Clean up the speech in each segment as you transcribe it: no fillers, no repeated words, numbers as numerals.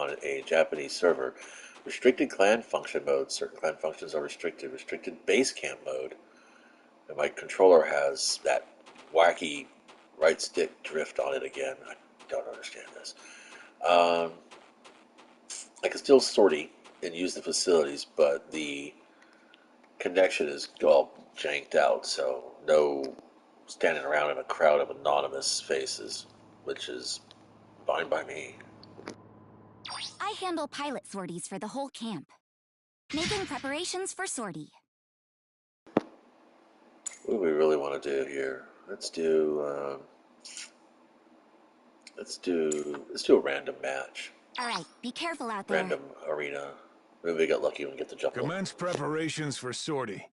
on a Japanese server. Restricted clan function mode. Certain clan functions are restricted. Restricted base camp mode. And my controller has that wacky right stick drift on it again. I don't understand this. I can still sortie and use the facilities, but the connection is all janked out, so no standing around in a crowd of anonymous faces, which is fine by me. I handle pilot sorties for the whole camp. Making preparations for sortie. What do we really want to do here? Let's do a random match. All right, be careful out there. Random arena. Maybe we get lucky and get the jump. Commence preparations for sortie.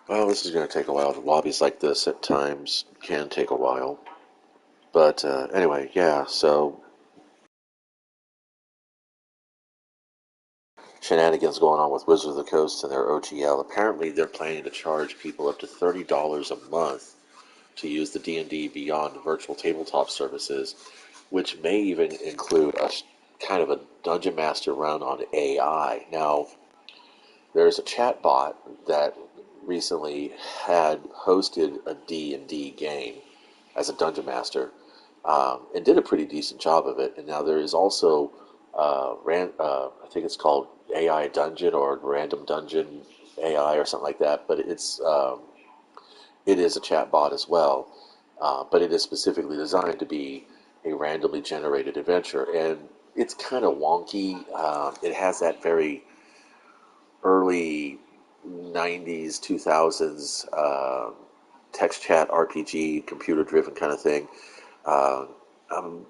Well, this is going to take a while. Lobbies like this at times can take a while. But anyway, yeah, so shenanigans going on with Wizards of the Coast and their OGL. Apparently, they're planning to charge people up to $30 a month to use the D&D Beyond virtual tabletop services, which may even include a kind of a Dungeon Master run on AI. Now, there's a chat bot that recently had hosted a D&D game as a Dungeon Master, and did a pretty decent job of it. And now there is also, I think it's called AI Dungeon or Random Dungeon AI or something like that. But it is a chat bot as well, but it is specifically designed to be a randomly generated adventure, and it's kind of wonky. It has that very early 90s, 2000s text chat RPG, computer driven kind of thing. I'm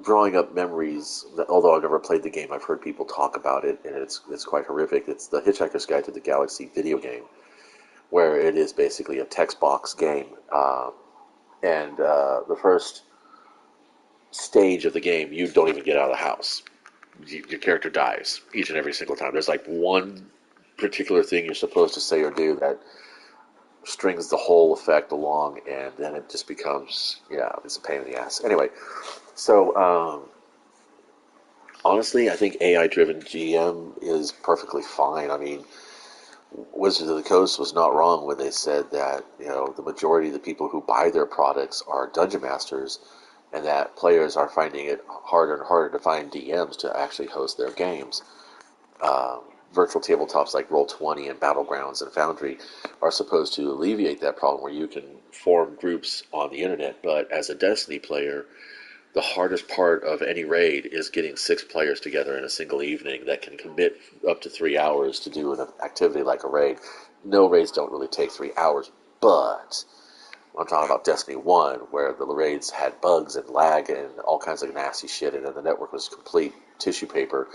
drawing up memories that, although I've never played the game, I've heard people talk about it, and it's quite horrific. It's the Hitchhiker's Guide to the Galaxy video game, where it is basically a text box game. And the first stage of the game, you don't even get out of the house. Your character dies each and every single time. There's like one particular thing you're supposed to say or do that strings the whole effect along, and then it just becomes, yeah, it's a pain in the ass. Anyway, so honestly, I think AI-driven GM is perfectly fine. I mean, Wizards of the Coast was not wrong when they said that, the majority of the people who buy their products are dungeon masters, and that players are finding it harder and harder to find DMs to actually host their games. Virtual tabletops like Roll20 and Battlegrounds and Foundry are supposed to alleviate that problem, where you can form groups on the internet. But as a Destiny player, the hardest part of any raid is getting 6 players together in a single evening that can commit up to 3 hours to do an activity like a raid. No raids don't really take 3 hours, but I'm talking about Destiny 1, where the raids had bugs and lag and all kinds of nasty shit, and then the network was complete tissue paper.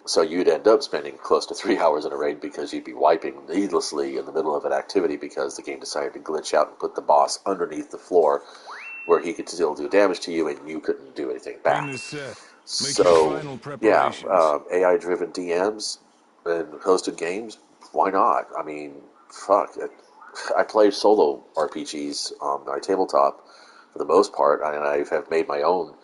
So you'd end up spending close to 3 hours in a raid because you'd be wiping needlessly in the middle of an activity because the game decided to glitch out and put the boss underneath the floor where he could still do damage to you and you couldn't do anything back. Game is set. Make your So, final yeah, preparations. AI-driven DMs and hosted games, why not? I mean, fuck. I play solo RPGs on my tabletop for the most part, and I have made my own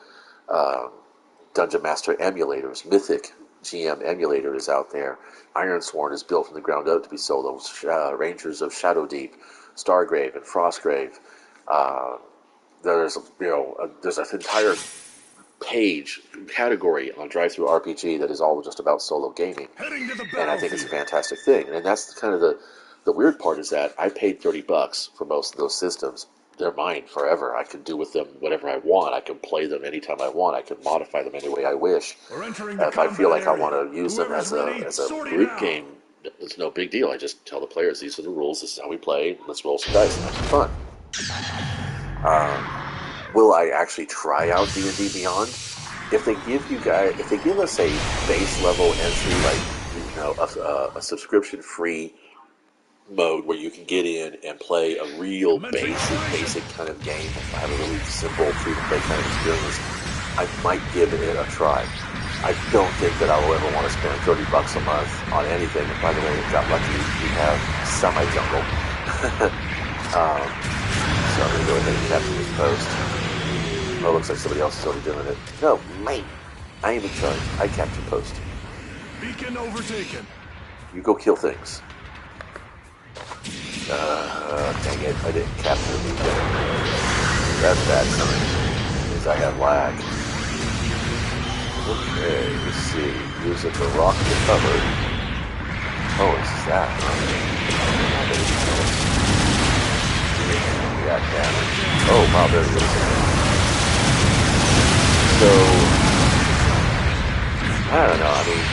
Dungeon Master emulators. Mythic GM emulator is out there. Ironsworn is built from the ground up to be solo. Rangers of Shadowdeep, Stargrave, and Frostgrave. There's there's an entire page category on Drive-Thru RPG that is all just about solo gaming, Heading to the and I think it's a battlefield. fantastic thing. And that's kind of the weird part, is that I paid $30 for most of those systems. They're mine forever. I can do with them whatever I want. I can play them anytime I want. I can modify them any way I wish. We're entering the If I feel combat like I area. want to use them Whoever's ready, as a sortie group now. game, it's no big deal. I just tell the players, these are the rules. This is how we play. Let's roll some dice and have some fun. Will I actually try out D&D Beyond? If they give us a base level entry, like a subscription free mode where you can get in and play a real basic kind of game, have a really simple free to play kind of experience, I might give it a try. I don't think that I will ever want to spend $30 a month on anything. And by the way, we got lucky. We have semi-jungle. So I'm going to go ahead and capture this post. Oh, it looks like somebody else is already doing it. No, mate. I am in charge. I capture post. Beacon overtaken. You go kill things. Dang it. I didn't capture the beacon. That's a bad sign. Means I have lag. Okay, let's see. Using the rock to cover. Oh, it's that. Yeah, damage. Oh, wow, there it is. So, I don't know, I mean,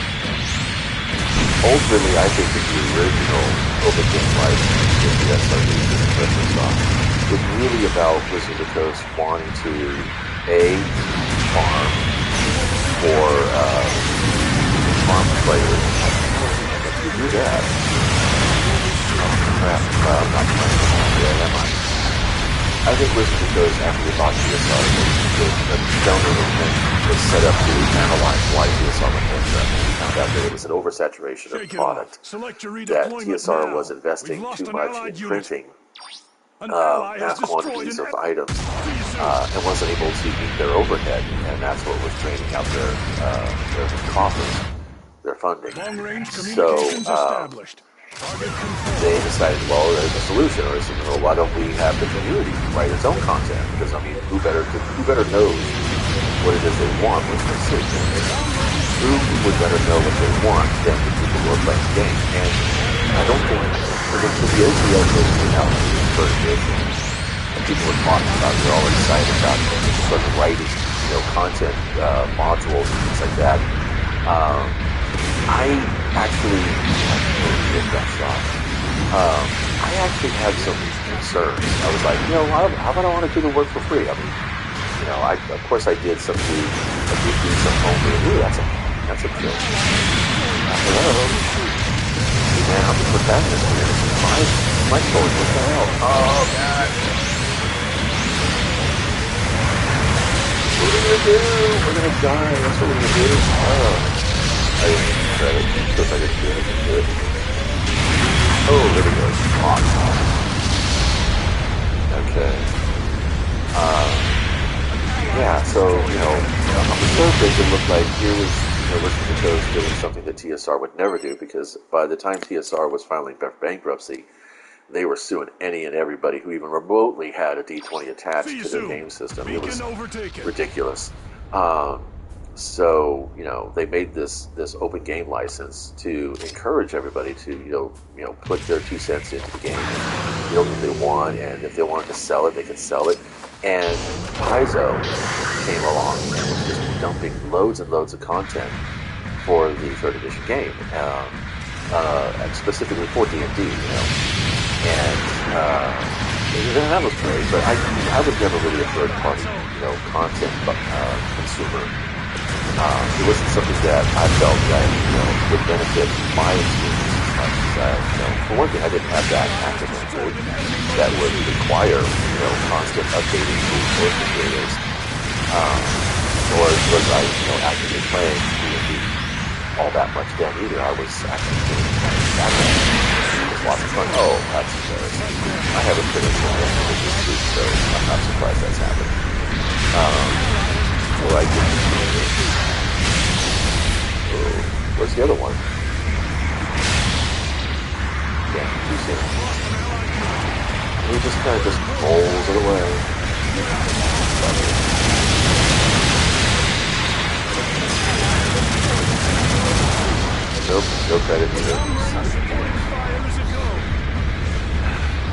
ultimately I think that the original Open Game License with the SRD and Microsoft was really about Wizards of the Coast wanting to, farm for farm players. And if you do that, crap. Not playing. Yeah, am I? I think it was because after we bought TSR, the donor was set up to analyze why TSR went bankrupt. And we found out that it was an oversaturation of product, that TSR was investing too much in printing mass quantities of items and wasn't able to meet their overhead, and that's what was draining out their coffers, their funding. So they decided, well, there's a solution. Or they said, well, why don't we have the community write its own content? Because I mean, who better knows what it is they want, what's consistent? Who would better know what they want than the people who are playing the game? And I don't think because the OGL came out in the first edition, and people were talking about it, they're all excited about sort of writing, content modules and things like that. I actually I actually had some concerns. I was like, how about I want to do the work for free? I mean, of course I did some do some homework. Ooh, that's a kill. Hello. Hey man, I'm the protagonist here. This is my choice. What the hell? Oh god. What are we gonna do? We're gonna die. That's what we're gonna do. Oh. I didn't even credit. Of course I didn't do anything good. Oh, there we go. Awesome. Okay. Yeah, so, on the surface it looked like here was, listening to shows doing something that TSR would never do, because by the time TSR was filing bankruptcy, they were suing any and everybody who even remotely had a D20 attached to their game system. It was ridiculous. So, they made this open game license to encourage everybody to, put their 2 cents into the game, if they want, and if they wanted to sell it, they could sell it. And Paizo came along and was just dumping loads and loads of content for the 3rd edition game, specifically for D&D, And that was great, but I was never really a third-party, content consumer. It wasn't something that I felt that, would benefit my experience as much as for one thing, I didn't have that active inventory that would require, constant updating to source materials, or was I, actively playing D&D all that much then either. I was actually doing that. It was lots of fun. Oh, that's embarrassing. I have a critic on this too, so I'm not surprised that's happened. So I did. Where's the other one? Yeah, too soon. He just kind of rolls it away. Nope, no credit either.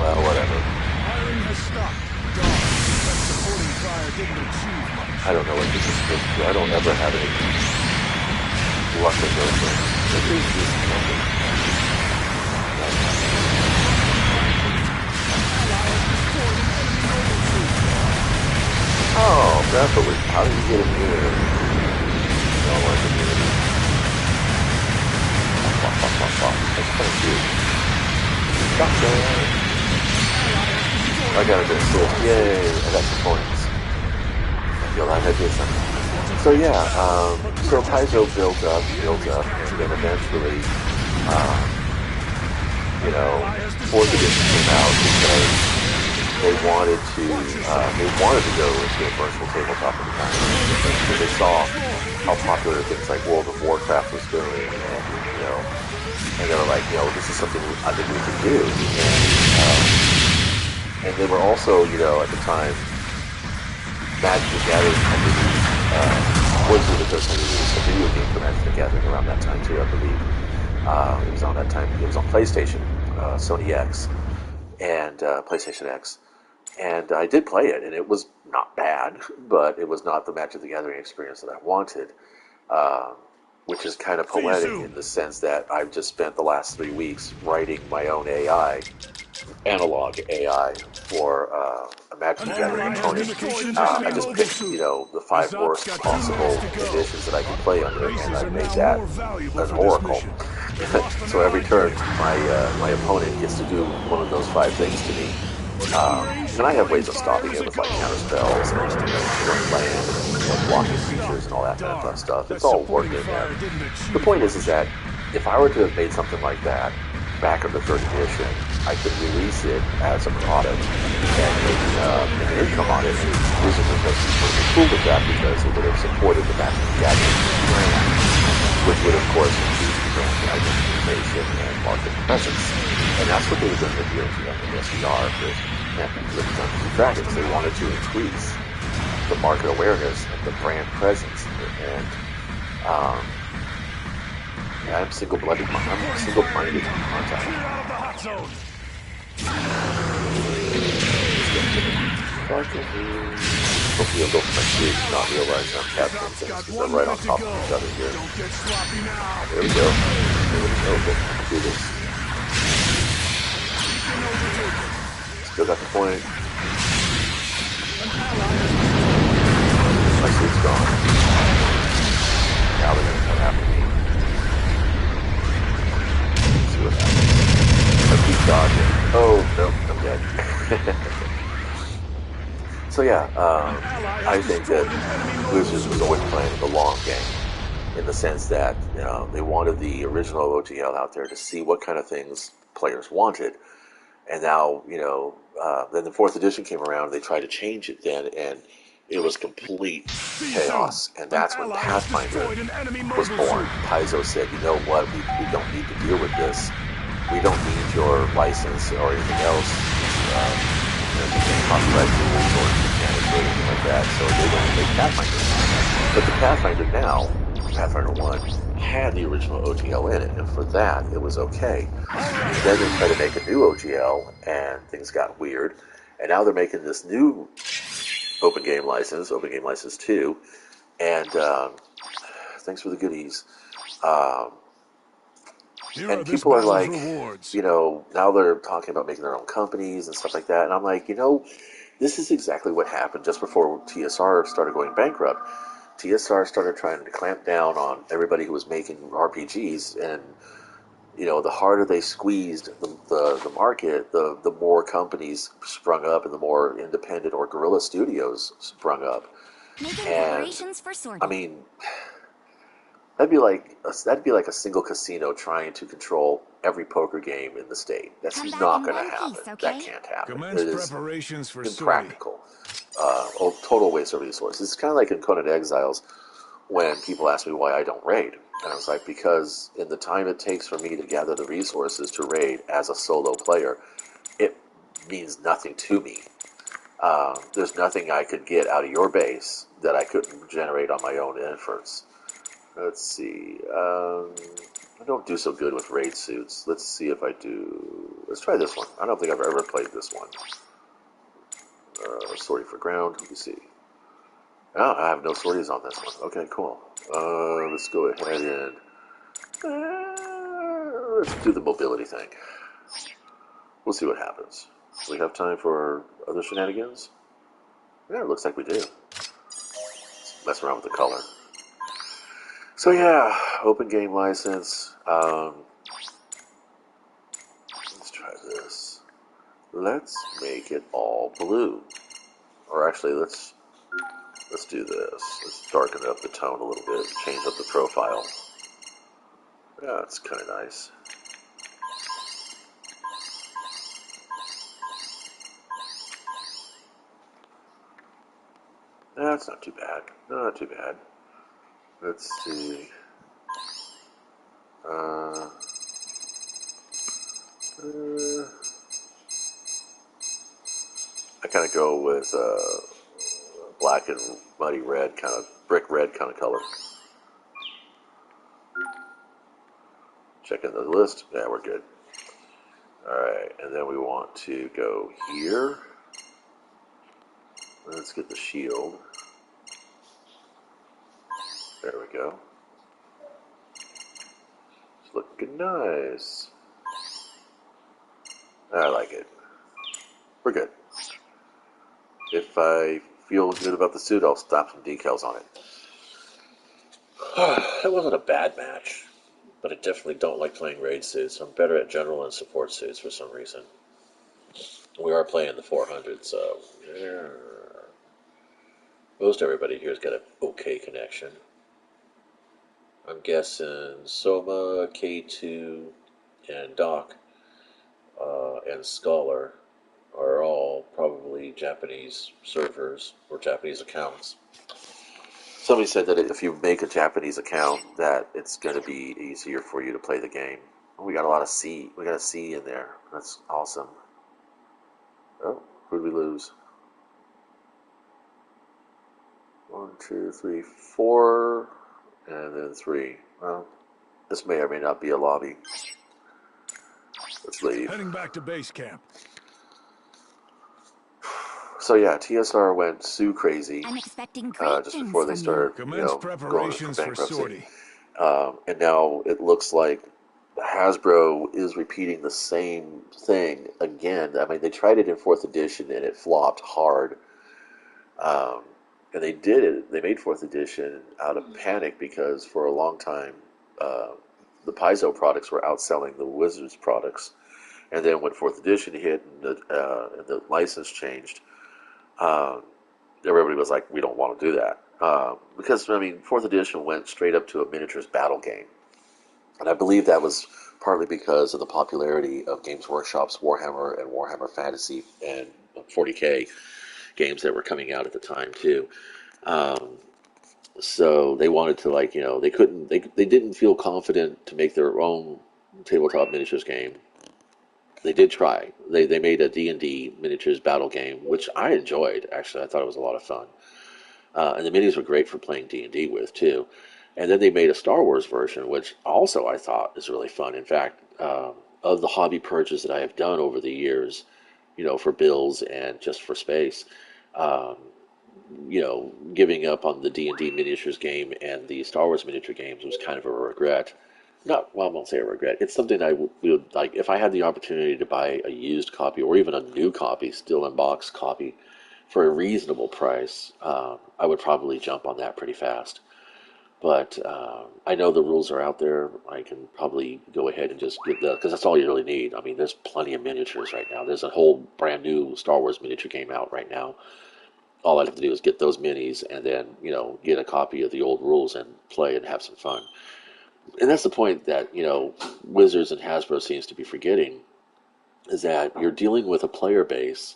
Well, whatever. I don't know what this is supposed to do. I don't ever have any luck with those things. Oh, that's what how did you get him here? No, I like it. That's kind of cute. Gotcha! I got a good assist. Yay! I got some points. I feel like I did something. So yeah, so Paizo built up, and then eventually, 4th edition came out because they wanted to go into a virtual tabletop at the time, because they saw how popular things like World of Warcraft was doing, and they were like, this is something I think we can do, and they were also, at the time, Magic the Gathering company, Wizards of the Coast had released a video game for Magic the Gathering around that time too, I believe. It was on that time. It was on PlayStation, Sony X, and PlayStation X. And I did play it, and it was not bad, but it was not the Magic the Gathering experience that I wanted, which is kind of poetic in the sense that I've just spent the last 3 weeks writing my own AI analog AI for a magic An gathering ally has opponent. destroyed an I enemy just mobile picked, suit. the 5 Usopp's worst got 2 possible minutes to go. conditions that I could play under, and Bases I are made now that more valuable an for this oracle. mission. We've lost an So every allied turn, base. my opponent gets to do one of those 5 things to me. Gun range And I have opening ways of fire stopping as it it with like goes. counter spells and Trusty destroying operator. land and Time to blocking stop. creatures and all that kind of fun Darn, stuff. that It's all supporting worked in there. fire didn't The achieve point is much. that if I were to have made something like that back in the third edition, I could release it as a product and make an income on it. And Blizzard would have been cool with that because it would have supported the Magic the Gathering brand, which would of course increase the brand identification and market presence. And that's what they were doing with the SDR with Dungeons and Dragons. They wanted to increase the market awareness and the brand presence. And yeah, I'm single-minded in Clear contact. out of the hot zone. Hopefully I'll go for my streak and not realize I'm capturing Usopp's things got because 1 they're right on minute to top go. of each other here. Don't get sloppy now. There we go. Let's do this. Beacon overtaken. Still got the point. An ally has destroyed. My streak's gone. Now they're going to come after me. Let's see what happens. I keep dodging. Oh, nope, I'm dead. So yeah, I think that Blizzard was always playing the long game in the sense that they wanted the original OGL out there to see what kind of things players wanted, and now then the fourth edition came around. And they tried to change it then, and it was complete chaos. And that's when Pathfinder was born. Paizo said, "You know what? We don't need to deal with this. We don't need your license or anything else." Copyright rules or mechanics or anything like that, so they don't make Pathfinder. But the Pathfinder now, Pathfinder 1, had the original OGL in it, and for that, it was okay. Then they tried to make a new OGL, and things got weird, and now they're making this new Open Game License 2, and thanks for the goodies. And people are like, now they're talking about making their own companies and stuff like that. And I'm like, this is exactly what happened just before TSR started going bankrupt. TSR started trying to clamp down on everybody who was making RPGs, and the harder they squeezed the market, the more companies sprung up, and the more independent or guerrilla studios sprung up. Making And preparations for sortie. I mean, that'd be like a single casino trying to control every poker game in the state. That's Come back not in going to one happen. piece, okay? That can't happen. Commence It is preparations for sortie. impractical. Total waste of resources. It's kind of like in Conan Exiles when people ask me why I don't raid. And I was like, because in the time it takes for me to gather the resources to raid as a solo player, it means nothing to me. There's nothing I could get out of your base that I couldn't generate on my own efforts. Let's see. I don't do so good with raid suits. Let's see if I do. Let's try this one. I don't think I've ever played this one. Sortie for ground. Let me see. Oh, I have no sorties on this one. Okay, cool. Let's go ahead and let's do the mobility thing. We'll see what happens. Do we have time for other shenanigans? Yeah, it looks like we do. Let's mess around with the color. So yeah, open game license. Let's try this. Let's make it all blue. Or actually, let's do this. Let's darken up the tone a little bit, change up the profile. Yeah, it's kind of nice. That's not too bad. Not too bad. Let's see. I kind of go with black and muddy red, kind of brick red kind of color. Check in the list. Yeah, we're good. Alright, and then we want to go here. Let's get the shield. There we go. It's looking nice. I like it. We're good. If I feel good about the suit, I'll slap some decals on it. That wasn't a bad match, but I definitely don't like playing raid suits. I'm better at general and support suits for some reason. We are playing the 400, so yeah. Most everybody here's got an okay connection. I'm guessing Soma, K2, and Doc, and Scholar are all probably Japanese servers or Japanese accounts. Somebody said that if you make a Japanese account, that it's going to be easier for you to play the game. We got a lot of C. We got a C in there. That's awesome. Oh, who'd we lose? 1, 2, 3, 4, and then 3. Well, this may or may not be a lobby. Let's leave. Heading back to base camp. So yeah, TSR went Sue crazy I'm expecting great just things before they from you. started, Commence going for preparations for bankruptcy. sortie. And now it looks like Hasbro is repeating the same thing again. I mean, they tried it in 4th edition and it flopped hard. And they did it. They made 4th edition out of panic because for a long time, the Paizo products were outselling the Wizards products. And then when 4th edition hit and the license changed, everybody was like, we don't want to do that. Because, I mean, 4th edition went straight up to a miniatures battle game. And I believe that was partly because of the popularity of Games Workshop's Warhammer and Warhammer Fantasy and 40K games that were coming out at the time, too. Um, so they wanted to, like, they didn't feel confident to make their own tabletop miniatures game. They did try. They made a D&D miniatures battle game, which I enjoyed, actually. I thought it was a lot of fun. And the minis were great for playing D&D with, too. And then they made a Star Wars version, which also I thought is really fun. In fact, of the hobby purchases that I have done over the years, for bills and just for space, um, giving up on the D&D miniatures game and the Star Wars miniature games was kind of a regret. Not, well, I won't say a regret. It's something I would like if I had the opportunity to buy a used copy or even a new copy, still in box copy, for a reasonable price. I would probably jump on that pretty fast. But I know the rules are out there. I can probably go ahead and just get because that's all you really need. I mean, there's plenty of miniatures right now. There's a whole brand new Star Wars miniature game out right now. All I have to do is get those minis and then, get a copy of the old rules and play and have some fun. And that's the point that, Wizards and Hasbro seems to be forgetting is that you're dealing with a player base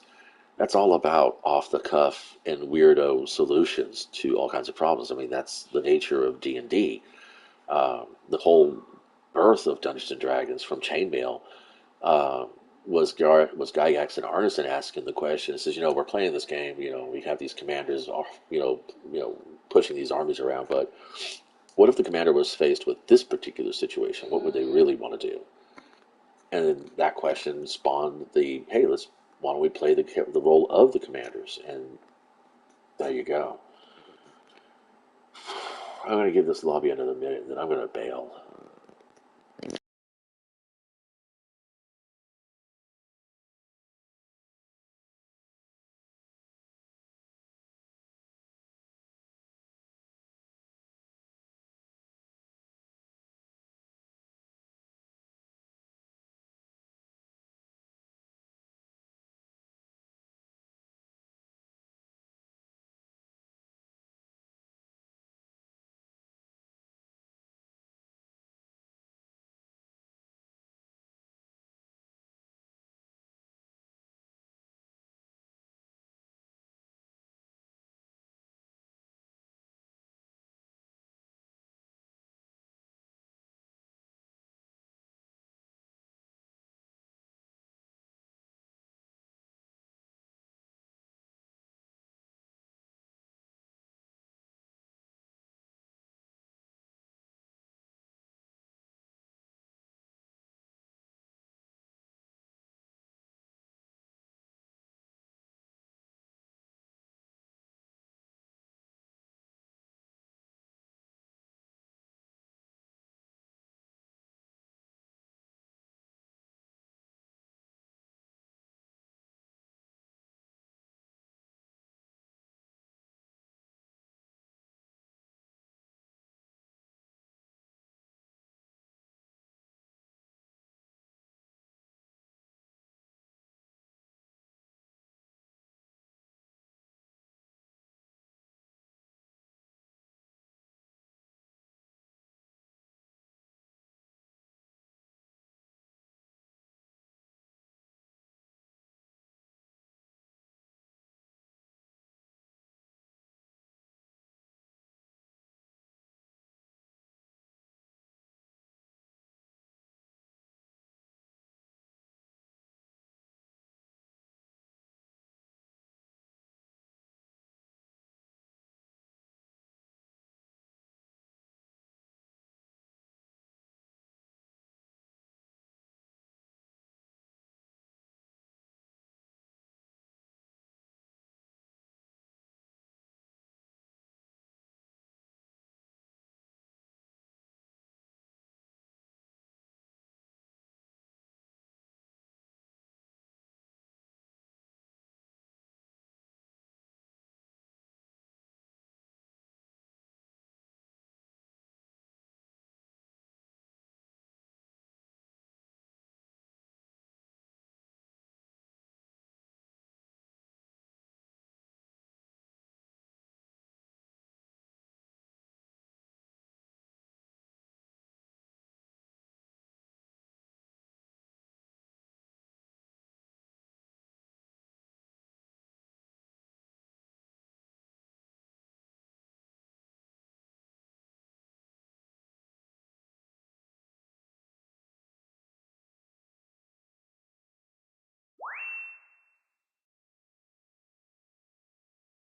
that's all about off the cuff and weirdo solutions to all kinds of problems. I mean, that's the nature of D&D. The whole birth of Dungeons and Dragons from chainmail uh, was Gygax and Arneson asking the question. It says, we're playing this game. We have these commanders, pushing these armies around. But what if the commander was faced with this particular situation? What would they really want to do? And that question spawned the hey, why don't we play the role of the commanders? And there you go. I'm going to give this lobby another minute, and then I'm going to bail.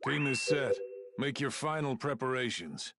Team is set. Make your final preparations.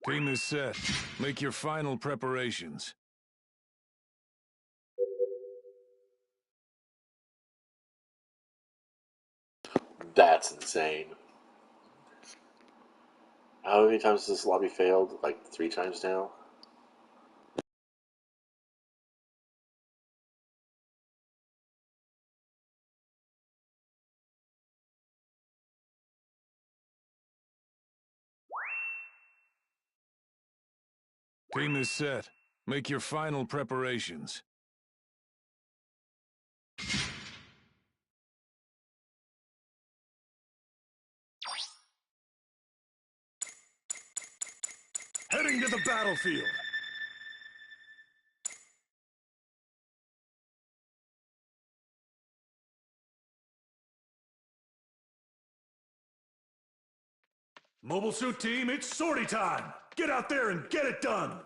Team is set. Make your final preparations. That's insane. How many times has this lobby failed? Like 3 times now? Team is set. Make your final preparations. Heading to the battlefield. Mobile Suit Team, it's sortie time! Get out there and get it done!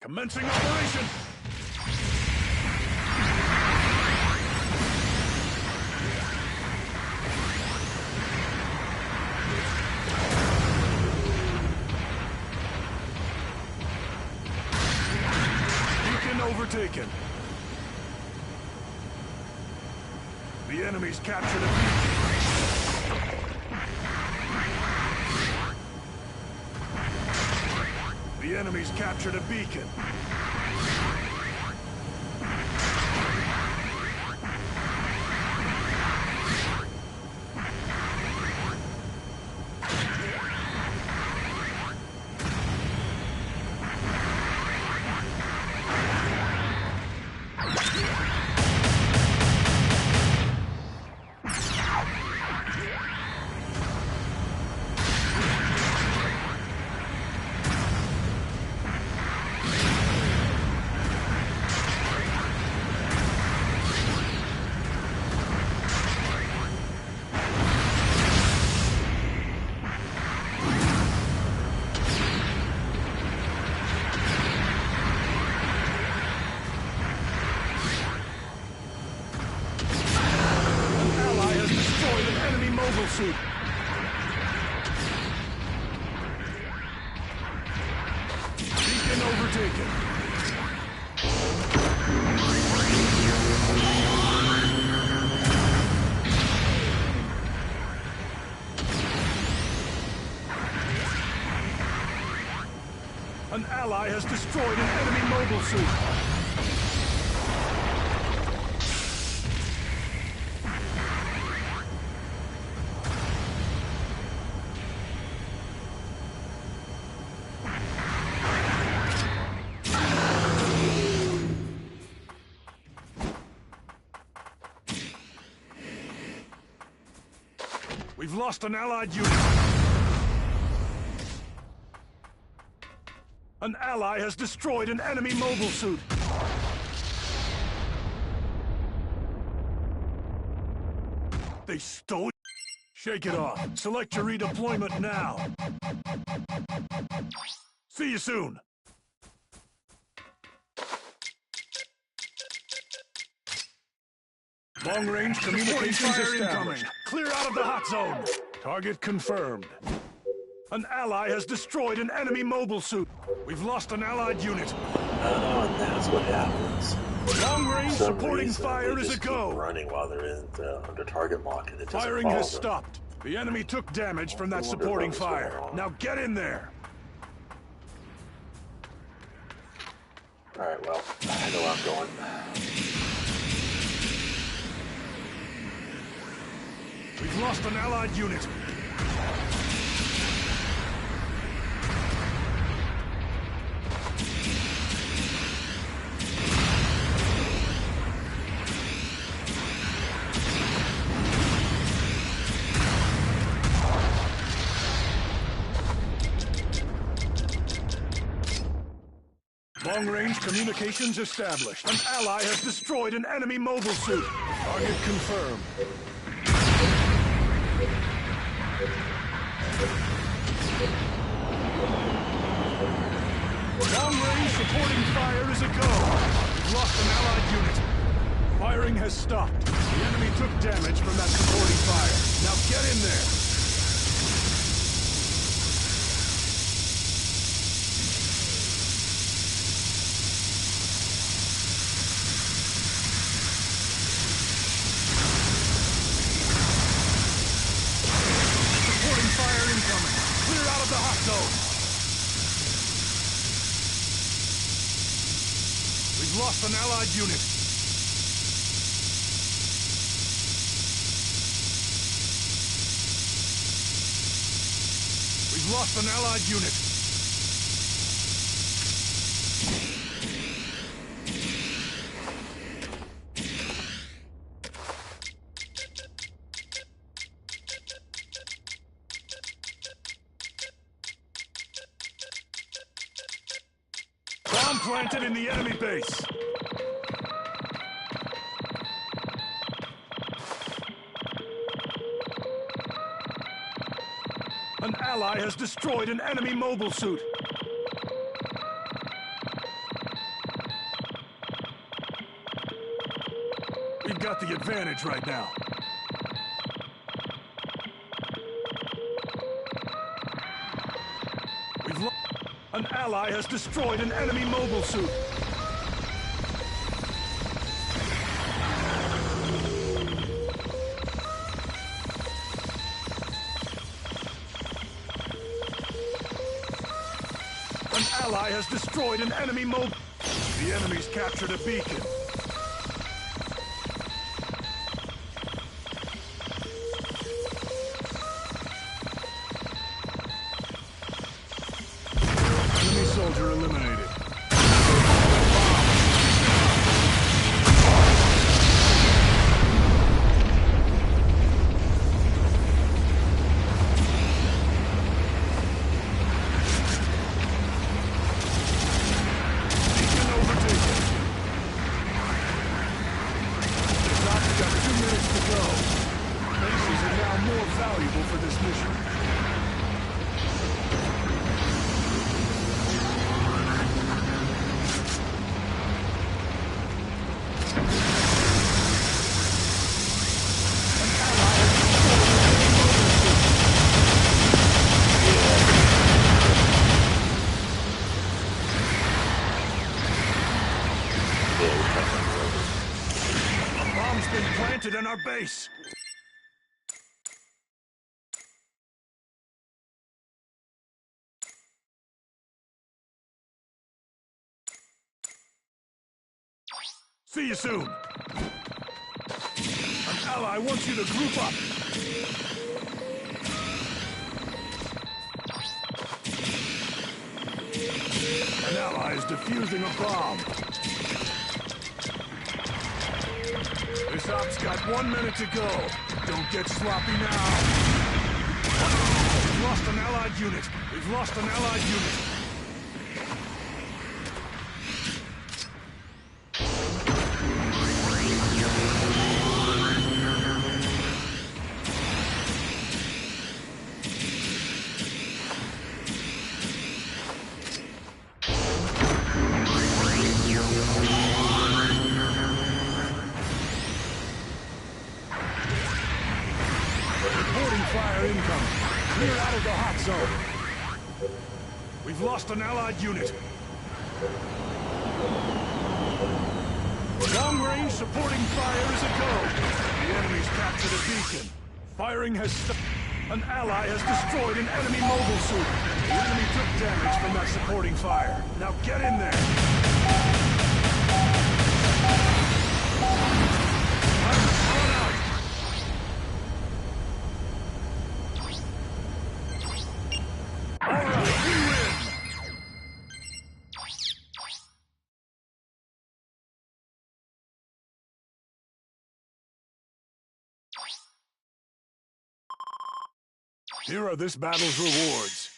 Commencing operation! Beacon overtaken. The enemy's captured a beacon. The enemy's captured a beacon. Suit. Beacon overtaken. An ally has destroyed an enemy mobile suit. We've lost an allied unit. An ally has destroyed an enemy mobile suit. They stole it. Shake it off. Select your redeployment now. See you soon. Long-range communications established. Clear out of the hot zone. Target confirmed. An ally has destroyed an enemy mobile suit. We've lost an allied unit. Oh, and that's what happens. Long-range supporting reason, fire they is a just go. keep running while they're under target lock, and it doesn't Firing follow has them. stopped. The enemy took damage from that I wonder supporting what's going fire. on. Now get in there. Alright, well, I know where I'm going. We've lost an allied unit. Long-range communications established. An ally has destroyed an enemy mobile suit. Target confirmed. Long-range supporting fire is a go. We've lost an allied unit. Firing has stopped. The enemy took damage from that supporting fire. Now get in there. Supporting fire incoming. Clear out of the hot zone. We've lost an allied unit. We've lost an allied unit. Bomb planted in the enemy base. An ally has destroyed an enemy mobile suit. We've got the advantage right now. An ally has destroyed an enemy mobile suit. An ally has destroyed an enemy mobile. The enemy's captured a beacon. Enemy soldier eliminated. Beacon overtaken. This op's got 2 minutes to go. Bases are now more valuable for this mission. A bomb's been planted in our base. See you soon. An ally wants you to group up. An ally is defusing a bomb. This op's got 1 minute to go. Don't get sloppy now. Allied unit. We've lost an Allied unit. Fire incoming. Clear out of the hot zone. We've lost an Allied unit. Long-range supporting fire is a go. The enemy's captured a beacon. Firing has stopped. An ally has destroyed an enemy mobile suit. The enemy took damage from that supporting fire. Now get in there. Let's run out. Here are this battle's rewards.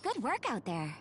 Good work out there.